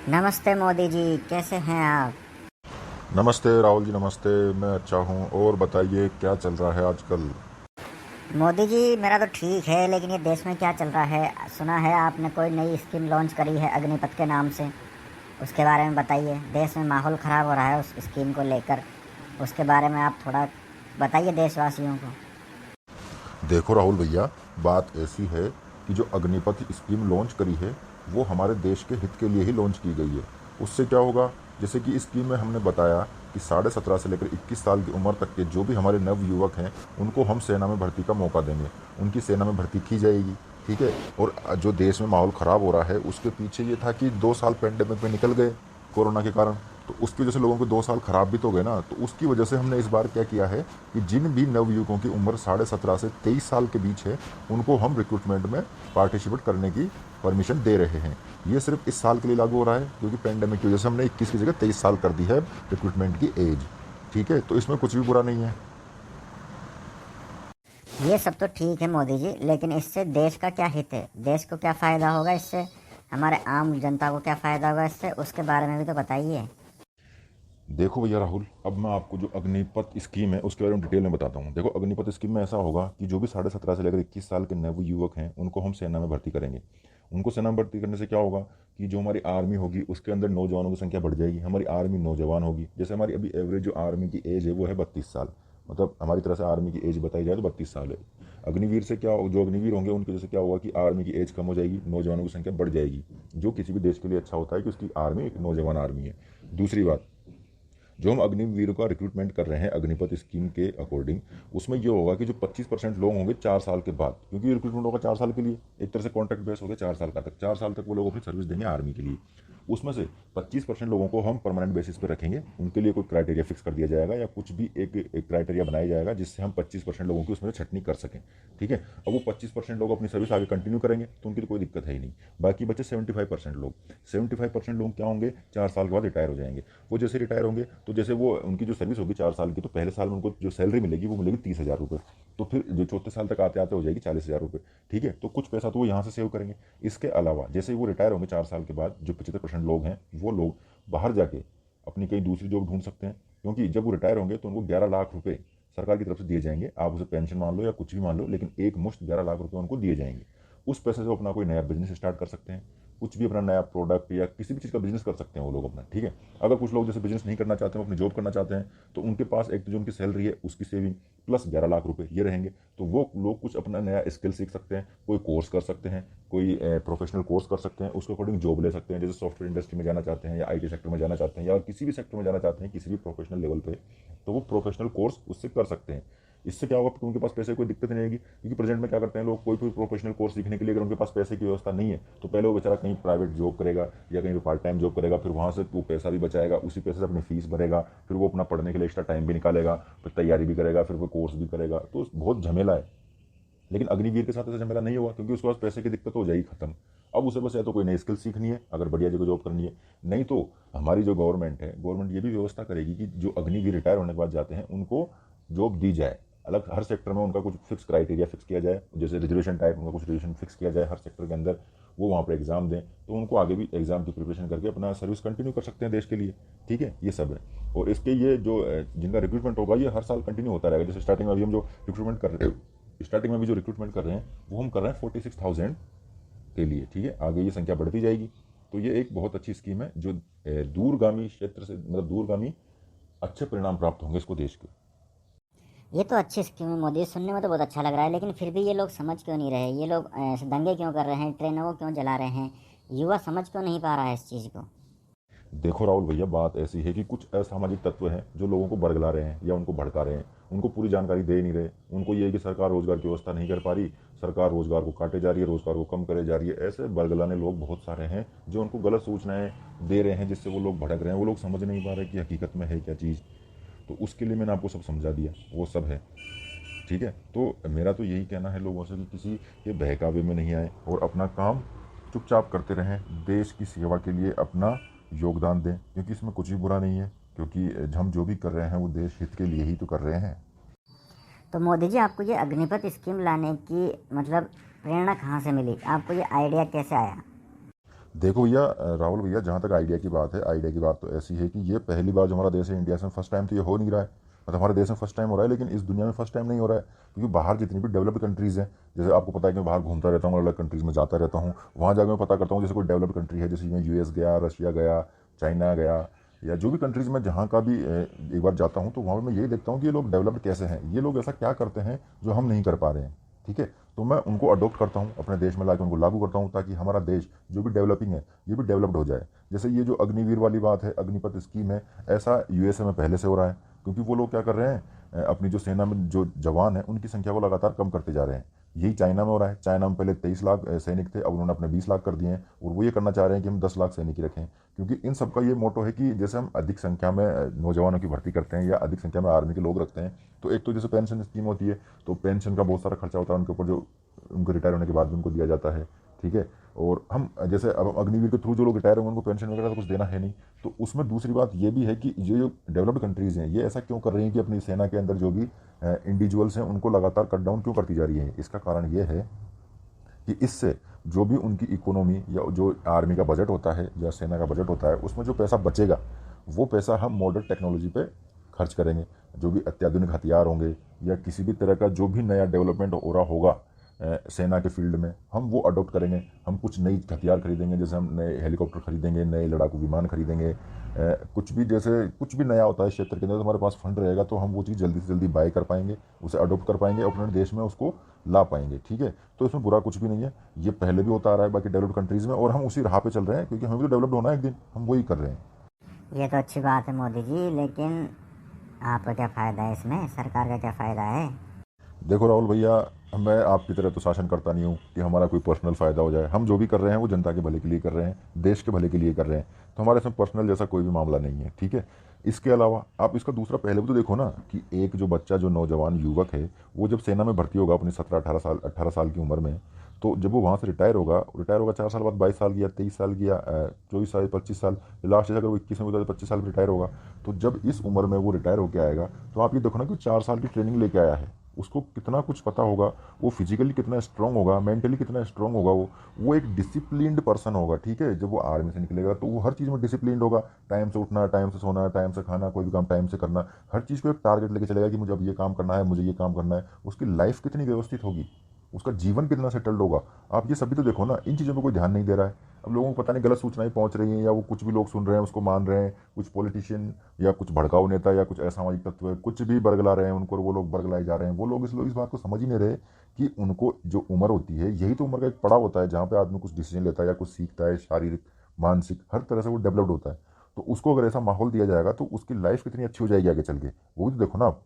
नमस्ते मोदी जी, कैसे हैं आप? नमस्ते राहुल जी, नमस्ते। मैं अच्छा हूँ। और बताइए क्या चल रहा है आजकल। मोदी जी, मेरा तो ठीक है, लेकिन ये देश में क्या चल रहा है? सुना है आपने कोई नई स्कीम लॉन्च करी है अग्निपथ के नाम से। उसके बारे में बताइए। देश में माहौल ख़राब हो रहा है उस स्कीम को लेकर। उसके बारे में आप थोड़ा बताइए देशवासियों को। देखो राहुल भैया, बात ऐसी है कि जो अग्निपथ स्कीम लॉन्च करी है वो हमारे देश के हित के लिए ही लॉन्च की गई है। उससे क्या होगा, जैसे कि इस स्कीम में हमने बताया कि 17.5 से लेकर 21 साल की उम्र तक के जो भी हमारे नव युवक हैं उनको हम सेना में भर्ती का मौका देंगे। उनकी सेना में भर्ती की जाएगी। ठीक है। और जो देश में माहौल ख़राब हो रहा है उसके पीछे ये था कि 2 साल पेंडेमिक में निकल गए कोरोना के कारण। तो उसकी वजह से लोगों के 2 साल खराब भी तो गए ना। तो उसकी वजह से हमने इस बार क्या किया है कि जिन भी नवयुवकों की उम्र 17.5 से 23 साल के बीच है उनको हम रिक्रूटमेंट में पार्टिसिपेट करने की परमिशन दे रहे हैं। ये सिर्फ इस साल के लिए लागू हो रहा है क्योंकि पेंडेमिक की वजह से हमने 21 की जगह 23 साल कर दी है रिक्रूटमेंट की एज। ठीक है, तो इसमें कुछ भी बुरा नहीं है। ये सब तो ठीक है मोदी जी, लेकिन इससे देश का क्या हित है? देश को क्या फ़ायदा होगा इससे? हमारे आम जनता को क्या फ़ायदा होगा इससे? उसके बारे में भी तो बताइए। देखो भैया राहुल, अब मैं आपको जो अग्निपथ स्कीम है उसके बारे में डिटेल में बताता हूँ। देखो, अग्निपथ स्कीम में ऐसा होगा कि जो भी 17.5 से लेकर 21 साल के नव युवक हैं उनको हम सेना में भर्ती करेंगे। उनको सेना में भर्ती करने से क्या होगा कि जो हमारी आर्मी होगी उसके अंदर नौजवानों की संख्या बढ़ जाएगी। हमारी आर्मी नौजवान होगी। जैसे हमारी अभी एवरेज जो आर्मी की एज है वो है 32 साल। मतलब हमारी तरह से आर्मी की एज बताई जाए तो 32 साल है। अग्निवीर से क्या, जो अग्निवीर होंगे उनकी वजह से क्या होगा कि आर्मी की एज कम हो जाएगी, नौजवानों की संख्या बढ़ जाएगी। जो किसी भी देश के लिए अच्छा होता है कि उसकी आर्मी एक नौजवान आर्मी है। दूसरी बात, जो हम अग्निवीरों का रिक्रूटमेंट कर रहे हैं अग्निपथ स्कीम के अकॉर्डिंग, उसमें ये होगा कि जो 25% लोग होंगे 4 साल के बाद, क्योंकि रिक्रूटमेंट होगा 4 साल के लिए, एक तरह से कॉन्ट्रैक्ट बेस हो गया 4 साल का, तक 4 साल तक वो लोग अपनी सर्विस देंगे आर्मी के लिए। उसमें से 25% लोगों को हम परमानेंट बेसिस पर रखेंगे। उनके लिए कोई क्राइटेरिया फिक्स कर दिया जाएगा या कुछ भी एक क्राइटेरिया बनाया जाएगा जिससे हम 25% लोगों की उसमें से छटनी कर सकें। ठीक है। अब वो 25% लोग अपनी सर्विस आगे कंटिन्यू करेंगे तो उनकी तो कोई दिक्कत है ही नहीं। बाकी बचे 75% लोग। 75% लोग क्या होंगे, 4 साल के बाद रिटायर हो जाएंगे। वो जैसे रिटायर होंगे तो जैसे वो उनकी जो सर्विस होगी 4 साल की, तो पहले साल में उनको जो सैलरी मिलेगी वो मिलेगी 30,000 रुपये। तो फिर जो चौथे साल तक आते आते हो जाएगी 40,000 रुपये। ठीक है, तो कुछ पैसा तो वो यहाँ से सेव करेंगे। इसके अलावा जैसे ही वो रिटायर होंगे 4 साल के बाद, जो 75% लोग हैं वो लोग बाहर जाके अपनी कहीं दूसरी जॉब ढूंढ सकते हैं। क्योंकि जब वो रिटायर होंगे तो उनको 11 लाख रुपये सरकार की तरफ से दिए जाएंगे। आप उसे पेंशन मान लो या कुछ भी मान लो, लेकिन एक मुश्त 11 लाख रुपये उनको दिए जाएंगे। उस पैसे से वो अपना कोई नया बिजनेस स्टार्ट कर सकते हैं। कुछ भी अपना नया प्रोडक्ट या किसी भी चीज़ का बिजनेस कर सकते हैं वो लोग अपना। ठीक है। अगर कुछ लोग जैसे बिजनेस नहीं करना चाहते हैं, वो अपनी जॉब करना चाहते हैं, तो उनके पास एक तो जो उनकी सैलरी है उसकी सेविंग प्लस 11 लाख रुपये ये रहेंगे। तो वो लोग कुछ अपना नया स्किल सीख सकते हैं, कोई कोर्स कर सकते हैं, कोई प्रोफेशनल कोर्स कर सकते हैं, उसके अकॉर्डिंग जॉब ले सकते हैं। जैसे सॉफ्टवेयर इंडस्ट्री में जाना चाहते हैं या आईटी सेक्टर में जाना चाहते हैं या किसी भी सेक्टर में जाना चाहते हैं किसी भी प्रोफेशनल लेवल पे, तो वो प्रोफेशनल कोर्स उससे कर सकते हैं। इससे क्या होगा कि उनके पास पैसे की कोई दिक्कत नहीं आएगी। क्योंकि प्रेजेंट में क्या करते हैं लोग, कोई भी प्रोफेशनल कोर्स सीखने के लिए अगर उनके पास पैसे की व्यवस्था नहीं है तो पहले वो बेचारा कहीं प्राइवेट जॉब करेगा या कहीं पार्ट टाइम जॉब करेगा, फिर वहाँ से वो पैसा भी बचाएगा, उसी पैसे से अपनी फीस भरेगा, फिर वो अपना पढ़ने के लिए एक्स्ट्रा टाइम भी निकालेगा, फिर तैयारी भी करेगा, फिर वो कोर्स भी करेगा, तो बहुत झमेला है। लेकिन अग्निवीर के साथ ऐसा झमेला नहीं होगा क्योंकि उसके पास पैसे की दिक्कत हो जाएगी खत्म। अब उसे बस या तो कोई नई स्किल सीखनी है अगर बढ़िया जगह जॉब करनी है, नहीं तो हमारी जो गवर्नमेंट है, गवर्नमेंट ये भी व्यवस्था करेगी कि जो अग्निवीर रिटायर होने के बाद जाते हैं उनको जॉब दी जाए। अलग हर सेक्टर में उनका कुछ फिक्स क्राइटेरिया फिक्स किया जाए, जैसे रिजर्वेशन टाइप उनका कुछ रिजर्वेशन फिक्स किया जाए हर सेक्टर के अंदर। वो वहाँ पर एग्जाम दें तो उनको आगे भी एग्जाम की प्रिपरेशन करके अपना सर्विस कंटिन्यू कर सकते हैं देश के लिए। ठीक है, ये सब है। और इसके ये जो जिनका रिक्रूटमेंट होगा ये हर साल कंटिन्यू होता रहेगा। जैसे स्टार्टिंग में अभी हम जो रिक्रूटमेंट कर रहे हैं, स्टार्टिंग में भी जो रिक्रूटमेंट कर रहे हैं वो हम कर रहे हैं 46,000 के लिए। ठीक है, आगे ये संख्या बढ़ती जाएगी। तो ये एक बहुत अच्छी स्कीम है जो दूरगामी क्षेत्र से, मतलब दूरगामी अच्छे परिणाम प्राप्त होंगे इसको देश के। ये तो अच्छी स्कीम है मोदी, सुनने में तो बहुत अच्छा लग रहा है, लेकिन फिर भी ये लोग समझ क्यों नहीं रहे? ये लोग दंगे क्यों कर रहे हैं? ट्रेनों को क्यों जला रहे हैं? युवा समझ क्यों नहीं पा रहा है इस चीज़ को? देखो राहुल भैया, बात ऐसी है कि कुछ असामाजिक तत्व हैं जो लोगों को बरगला रहे हैं या उनको भड़का रहे हैं। उनको पूरी जानकारी दे नहीं रहे। उनको ये है कि सरकार रोजगार की व्यवस्था नहीं कर पा रही, सरकार रोजगार को काटे जा रही है, रोजगार को कम करे जा रही है। ऐसे बरगलाने लोग बहुत सारे हैं जो उनको गलत सूचनाएं दे रहे हैं जिससे वो लोग भड़क रहे हैं। वो लोग समझ नहीं पा रहे कि हकीकत में है क्या चीज़। तो उसके लिए मैंने आपको सब समझा दिया, वो सब है। ठीक है, तो मेरा तो यही कहना है लोगों से कि किसी के बहकावे में नहीं आए और अपना काम चुपचाप करते रहें। देश की सेवा के लिए अपना योगदान दें क्योंकि इसमें कुछ भी बुरा नहीं है। क्योंकि हम जो भी कर रहे हैं वो देश हित के लिए ही तो कर रहे हैं। तो मोदी जी, आपको ये अग्निपथ स्कीम लाने की मतलब प्रेरणा कहाँ से मिली? आपको ये आइडिया कैसे आया? देखो भैया, राहुल भैया, जहाँ तक आइडिया की बात है, आइडिया की बात तो ऐसी है कि ये पहली बार जो हमारा देश है इंडिया से फर्स्ट टाइम तो ये हो नहीं रहा है। मतलब हमारे देश में फर्स्ट टाइम हो रहा है, लेकिन इस दुनिया में फर्स्ट टाइम नहीं हो रहा है। क्योंकि बाहर जितनी भी डेवलप्ड कंट्रीज़ हैं, जैसे आपको पता है कि मैं बाहर घूमता रहता हूँ, अलग अलग कंट्रीज़ में जाता रहता हूँ, वहाँ जाकर मैं पता करता हूँ, जैसे कोई डेवलप्ड कंट्री है, जैसे मैं यूएस गया, रशिया गया, चाइना गया, या जो भी कंट्रीज़ में जहाँ का भी एक बार जाता हूँ, तो वहाँ पर मैं यही देखता हूँ कि ये लोग डेवलप्ड कैसे हैं, ये लोग ऐसा क्या करते हैं जो हम नहीं कर पा रहे हैं। ठीक है, तो मैं उनको अडॉप्ट करता हूँ अपने देश में लाकर उनको लागू करता हूँ, ताकि हमारा देश जो भी डेवलपिंग है ये भी डेवलप्ड हो जाए। जैसे ये जो अग्निवीर वाली बात है, अग्निपथ स्कीम है, ऐसा यूएसए में पहले से हो रहा है। क्योंकि वो लोग क्या कर रहे हैं, अपनी जो सेना में जो जवान हैं उनकी संख्या को लगातार कम करते जा रहे हैं। यही चाइना में हो रहा है। चाइना में पहले 23 लाख सैनिक थे, अब उन्होंने अपने 20 लाख कर दिए हैं, और वो ये करना चाह रहे हैं कि हम 10 लाख सैनिक ही रखें। क्योंकि इन सबका ये मोटो है कि जैसे हम अधिक संख्या में नौजवानों की भर्ती करते हैं या अधिक संख्या में आर्मी के लोग रखते हैं, तो एक तो जैसे पेंशन स्कीम होती है, तो पेंशन का बहुत सारा खर्चा होता है उनके ऊपर, जो उनको रिटायर होने के बाद भी उनको दिया जाता है। ठीक है, और हम जैसे अब अग्निवीर के थ्रू जो लोग रिटायर होंगे उनको पेंशन वगैरह तो कुछ देना है नहीं। तो उसमें दूसरी बात ये भी है कि ये जो डेवलप्ड कंट्रीज़ हैं ये ऐसा क्यों कर रही हैं कि अपनी सेना के अंदर जो भी इंडिविजुअल्स हैं उनको लगातार कट डाउन क्यों करती जा रही है। इसका कारण ये है कि इससे जो भी उनकी इकोनॉमी या जो आर्मी का बजट होता है या सेना का बजट होता है, उसमें जो पैसा बचेगा वो पैसा हम मॉडर्न टेक्नोलॉजी पे खर्च करेंगे। जो भी अत्याधुनिक हथियार होंगे या किसी भी तरह का जो भी नया डेवलपमेंट हो रहा होगा सेना के फील्ड में, हम वो अडॉप्ट करेंगे। हम कुछ नई हथियार खरीदेंगे, जैसे हम नए हेलीकॉप्टर खरीदेंगे, नए लड़ाकू विमान खरीदेंगे, कुछ भी जैसे कुछ भी नया होता है क्षेत्र के अंदर, तो हमारे पास फंड रहेगा तो हम वो चीज़ जल्दी से जल्दी बाय कर पाएंगे, उसे अडॉप्ट कर पाएंगे, अपने देश में उसको ला पाएंगे। ठीक है, तो इसमें बुरा कुछ भी नहीं है, ये पहले भी होता आ रहा है बाकी डेवलप्ड कंट्रीज़ में, और हम उसी राह पे चल रहे हैं, क्योंकि हमें भी तो डेवलप्ड होना है एक दिन, हम वही कर रहे हैं। ये तो अच्छी बात है मोदी जी, लेकिन आपका क्या फ़ायदा है इसमें, सरकार का क्या फ़ायदा है? देखो राहुल भैया, मैं आपकी तरह तो शासन करता नहीं हूँ कि हमारा कोई पर्सनल फ़ायदा हो जाए। हम जो भी कर रहे हैं वो जनता के भले के लिए कर रहे हैं, देश के भले के लिए कर रहे हैं, तो हमारे इसमें पर्सनल जैसा कोई भी मामला नहीं है। ठीक है, इसके अलावा आप इसका दूसरा पहले भी तो देखो ना, कि एक जो बच्चा, जो नौजवान युवक है, वो जब सेना में भर्ती होगा अपनी 17-18 साल 18 साल की उम्र में, तो जब वो वहाँ से रिटायर होगा 4 साल बाद, 22 साल की या 23 साल की या 24 साल 25 साल, लास्ट अगर वो 21 में होता है तो 25 साल में रिटायर होगा। तो जब इस उम्र में वो रिटायर होकर आएगा, तो आप ये देखो ना कि 4 साल की ट्रेनिंग लेके आया है, उसको कितना कुछ पता होगा, वो फिजिकली कितना स्ट्रांग होगा, मेंटली कितना स्ट्रांग होगा, वो एक डिसिप्लिन्ड पर्सन होगा। ठीक है, जब वो आर्मी से निकलेगा तो वो हर चीज़ में डिसिप्लिन्ड होगा, टाइम से उठना, टाइम से सोना, टाइम से खाना, कोई भी काम टाइम से करना, हर चीज़ को एक टारगेट लेके चलेगा कि मुझे अब ये काम करना है, मुझे ये काम करना है। उसकी लाइफ कितनी व्यवस्थित होगी, उसका जीवन कितना सेटल्ड होगा। आप ये सभी तो देखो ना, इन चीज़ों पर कोई ध्यान नहीं दे रहा है। अब लोगों को पता नहीं गलत सूचनाएं पहुंच रही हैं, या वो कुछ भी लोग सुन रहे हैं उसको मान रहे हैं, कुछ पॉलिटिशियन या कुछ भड़काऊ नेता या कुछ असामाजिक तत्व है, कुछ भी बरगला रहे हैं उनको, और वो लोग बरगलाए जा रहे हैं। वो लोग इस बात को समझ ही नहीं रहे कि उनको जो उम्र होती है, यही तो उम्र का एक पड़ाव होता है जहाँ पे आदमी कुछ डिसीजन लेता है या कुछ सीखता है, शारीरिक मानसिक हर तरह से वो डेवलप्ड होता है। तो उसको अगर ऐसा माहौल दिया जाएगा तो उसकी लाइफ कितनी अच्छी हो जाएगी आगे चल के, वो भी तो देखो ना आप।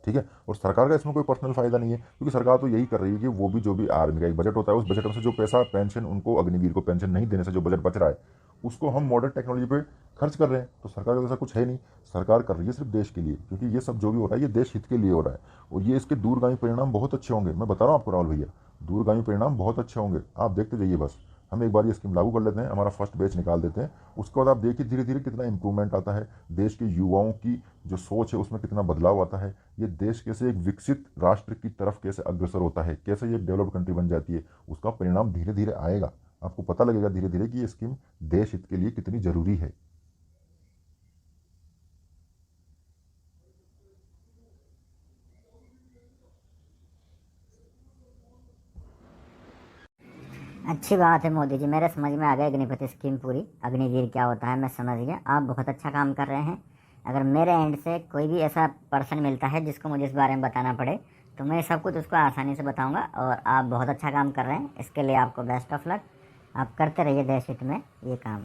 ठीक है, और सरकार का इसमें कोई पर्सनल फायदा नहीं है, क्योंकि सरकार तो यही कर रही है कि वो भी जो भी आर्मी का एक बजट होता है, उस बजट में से जो पैसा पेंशन, उनको अग्निवीर को पेंशन नहीं देने से जो बजट बच रहा है, उसको हम मॉडर्न टेक्नोलॉजी पे खर्च कर रहे हैं। तो सरकार का ऐसा कुछ है नहीं, सरकार कर रही है सिर्फ देश के लिए, क्योंकि ये सब जो भी हो रहा है ये देश हित के लिए हो रहा है, और ये इसके दूरगामी परिणाम बहुत अच्छे होंगे। मैं बता रहा हूँ आपको राहुल भैया, दूरगामी परिणाम बहुत अच्छे होंगे, आप देखते जाइए। बस हम एक बार ये स्कीम लागू कर लेते हैं, हमारा फर्स्ट बैच निकाल देते हैं, उसके बाद आप देखिए धीरे धीरे कितना इंप्रूवमेंट आता है, देश के युवाओं की जो सोच है उसमें कितना बदलाव आता है, ये देश कैसे एक विकसित राष्ट्र की तरफ कैसे अग्रसर होता है, कैसे ये एक डेवलप्ड कंट्री बन जाती है, उसका परिणाम धीरे धीरे आएगा। आपको पता लगेगा धीरे धीरे कि ये स्कीम देश हित के लिए कितनी जरूरी है। अच्छी बात है मोदी जी, मेरे समझ में आ गई अग्निपथ स्कीम पूरी। अग्निवीर क्या होता है मैं समझ गया, आप बहुत अच्छा काम कर रहे हैं। अगर मेरे एंड से कोई भी ऐसा पर्सन मिलता है जिसको मुझे इस बारे में बताना पड़े, तो मैं सब कुछ उसको आसानी से बताऊंगा। और आप बहुत अच्छा काम कर रहे हैं, इसके लिए आपको बेस्ट ऑफ लक। आप करते रहिए देश हित में ये काम।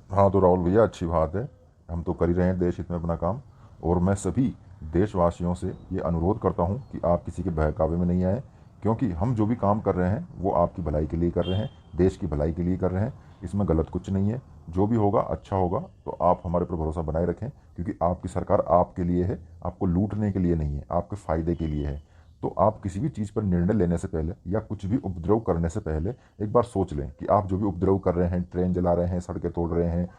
हाँ तो राहुल भैया, अच्छी बात है, हम तो कर ही रहे हैं देश हित में अपना काम। और मैं सभी देशवासियों से ये अनुरोध करता हूँ कि आप किसी के बहकावे में नहीं आए, क्योंकि हम जो भी काम कर रहे हैं वो आपकी भलाई के लिए कर रहे हैं, देश की भलाई के लिए कर रहे हैं, इसमें गलत कुछ नहीं है। जो भी होगा अच्छा होगा, तो आप हमारे पर भरोसा बनाए रखें, क्योंकि आपकी सरकार आपके लिए है, आपको लूटने के लिए नहीं है, आपके फ़ायदे के लिए है। तो आप किसी भी चीज़ पर निर्णय लेने से पहले या कुछ भी उपद्रव करने से पहले एक बार सोच लें कि आप जो भी उपद्रव कर रहे हैं, ट्रेन जला रहे हैं, सड़कें तोड़ रहे हैं,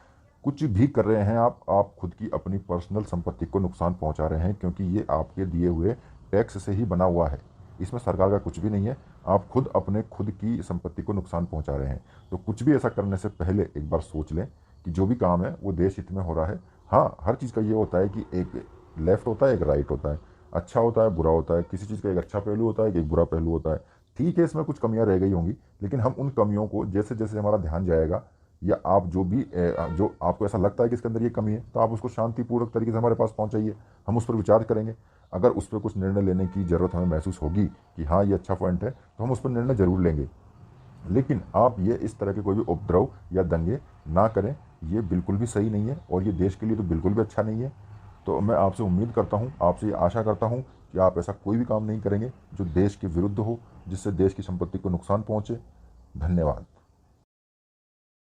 कुछ भी कर रहे हैं, आप खुद की अपनी पर्सनल संपत्ति को नुकसान पहुंचा रहे हैं, क्योंकि ये आपके दिए हुए टैक्स से ही बना हुआ है, इसमें सरकार का कुछ भी नहीं है। आप खुद अपने खुद की संपत्ति को नुकसान पहुंचा रहे हैं। तो कुछ भी ऐसा करने से पहले एक बार सोच लें कि जो भी काम है वो देश हित में हो रहा है। हाँ, हर चीज़ का ये होता है कि एक लेफ्ट होता है, एक राइट होता है, अच्छा होता है, बुरा होता है, किसी चीज़ का एक अच्छा पहलू होता है, एक बुरा पहलू होता है। ठीक है, इसमें कुछ कमियां रह गई होंगी, लेकिन हम उन कमियों को जैसे जैसे हमारा ध्यान जाएगा, या आप जो आपको ऐसा लगता है कि इसके अंदर ये कमी है, तो आप उसको शांतिपूर्वक तरीके से हमारे पास पहुंचाइए, हम उस पर विचार करेंगे। अगर उस पर कुछ निर्णय लेने की ज़रूरत हमें महसूस होगी कि हाँ ये अच्छा पॉइंट है, तो हम उस पर निर्णय जरूर लेंगे। लेकिन आप ये इस तरह के कोई भी उपद्रव या दंगे ना करें, ये बिल्कुल भी सही नहीं है और ये देश के लिए तो बिल्कुल भी अच्छा नहीं है। तो मैं आपसे उम्मीद करता हूँ, आपसे ये आशा करता हूँ कि आप ऐसा कोई भी काम नहीं करेंगे जो देश के विरुद्ध हो, जिससे देश की संपत्ति को नुकसान पहुँचे। धन्यवाद।